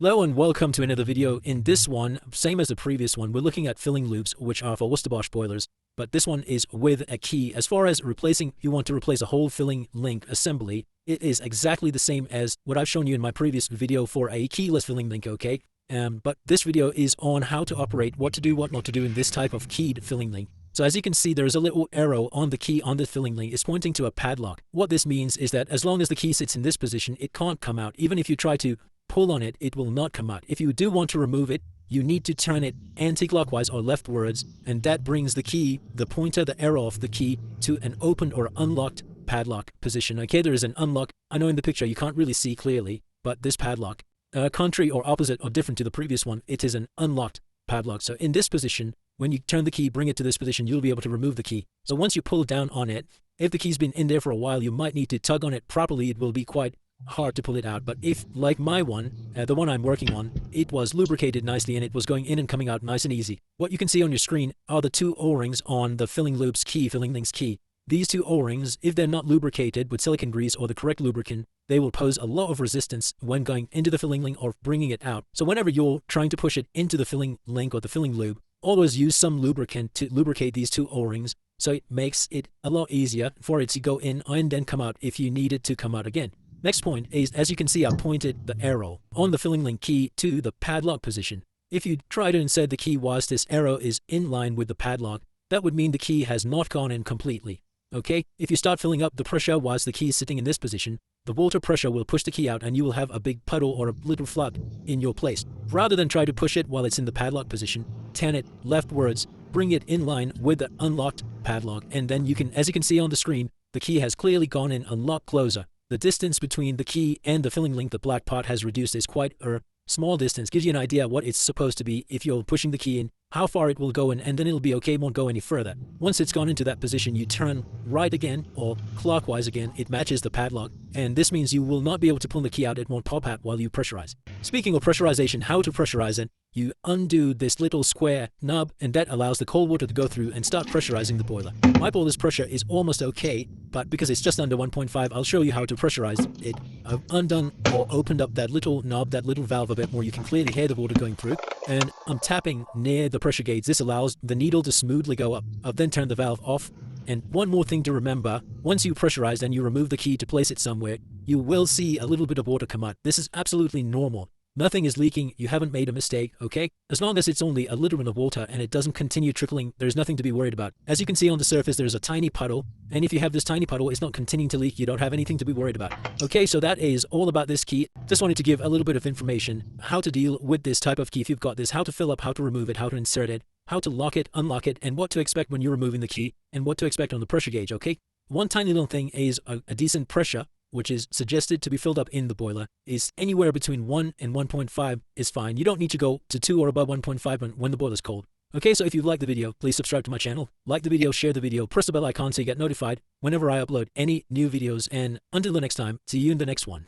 Hello and welcome to another video. In this one, same as the previous one, we're looking at filling loops, which are for Worcester boilers, but this one is with a key. As far as replacing, you want to replace a whole filling link assembly, it is exactly the same as what I've shown you in my previous video for a keyless filling link, okay? But this video is on how to operate, what to do, what not to do in this type of keyed filling link. So as you can see, there's a little arrow on the key on the filling link. It's pointing to a padlock. What this means is that as long as the key sits in this position, it can't come out. Even if you try to pull on it, it will not come out. If you do want to remove it, you need to turn it anti-clockwise or leftwards, and that brings the key, the pointer, the arrow of the key, to an opened or unlocked padlock position. Okay, there is an unlock. I know in the picture you can't really see clearly, but this padlock, contrary or opposite or different to the previous one, it is an unlocked padlock. So in this position, when you turn the key, bring it to this position, you'll be able to remove the key. So once you pull down on it, if the key's been in there for a while, you might need to tug on it properly. It will be quite hard to pull it out. But if, like my one, the one I'm working on, it was lubricated nicely and it was going in and coming out nice and easy. What you can see on your screen are the two O-rings on the filling link's key. These two O-rings, if they're not lubricated with silicone grease or the correct lubricant, they will pose a lot of resistance when going into the filling link or bringing it out. So whenever you're trying to push it into the filling link or the filling lube, always use some lubricant to lubricate these two O-rings, so it makes it a lot easier for it to go in and then come out if you need it to come out again. Next point is, as you can see, I pointed the arrow on the filling link key to the padlock position. If you try to insert the key whilst this arrow is in line with the padlock, that would mean the key has not gone in completely. Okay, if you start filling up the pressure whilst the key is sitting in this position, the water pressure will push the key out and you will have a big puddle or a little flood in your place. Rather than try to push it while it's in the padlock position, turn it leftwards, bring it in line with the unlocked padlock, and then you can, as you can see on the screen, the key has clearly gone in a lot closer. The distance between the key and the filling link, the black part, has reduced. Is quite a small distance. Gives you an idea what it's supposed to be if you're pushing the key in, how far it will go in, and then it'll be okay, it won't go any further. Once it's gone into that position, you turn right again or clockwise again. It matches the padlock, and this means you will not be able to pull the key out. It won't pop out while you pressurize. Speaking of pressurization, how to pressurize it, you undo this little square knob, and that allows the cold water to go through and start pressurizing the boiler. My boiler's pressure is almost okay, but because it's just under 1.5, I'll show you how to pressurize it. I've undone or opened up that little knob, that little valve a bit more. You can clearly hear the water going through, and I'm tapping near the pressure gauge. This allows the needle to smoothly go up. I've then turned the valve off. And one more thing to remember, once you pressurize and you remove the key to place it somewhere, you will see a little bit of water come out. This is absolutely normal. Nothing is leaking, you haven't made a mistake, okay? As long as it's only a little bit of water and it doesn't continue trickling, there's nothing to be worried about. As you can see on the surface, there's a tiny puddle, and if you have this tiny puddle, it's not continuing to leak, you don't have anything to be worried about. Okay, so that is all about this key. Just wanted to give a little bit of information, how to deal with this type of key if you've got this, how to fill up, how to remove it, how to insert it, how to lock it, unlock it, and what to expect when you're removing the key, and what to expect on the pressure gauge, okay? One tiny little thing is a decent pressure, which is suggested to be filled up in the boiler, is anywhere between 1 and 1.5 is fine. You don't need to go to 2 or above 1.5 when the boiler's cold. Okay, so if you've liked the video, please subscribe to my channel, like the video, share the video, press the bell icon so you get notified whenever I upload any new videos, and until the next time, see you in the next one.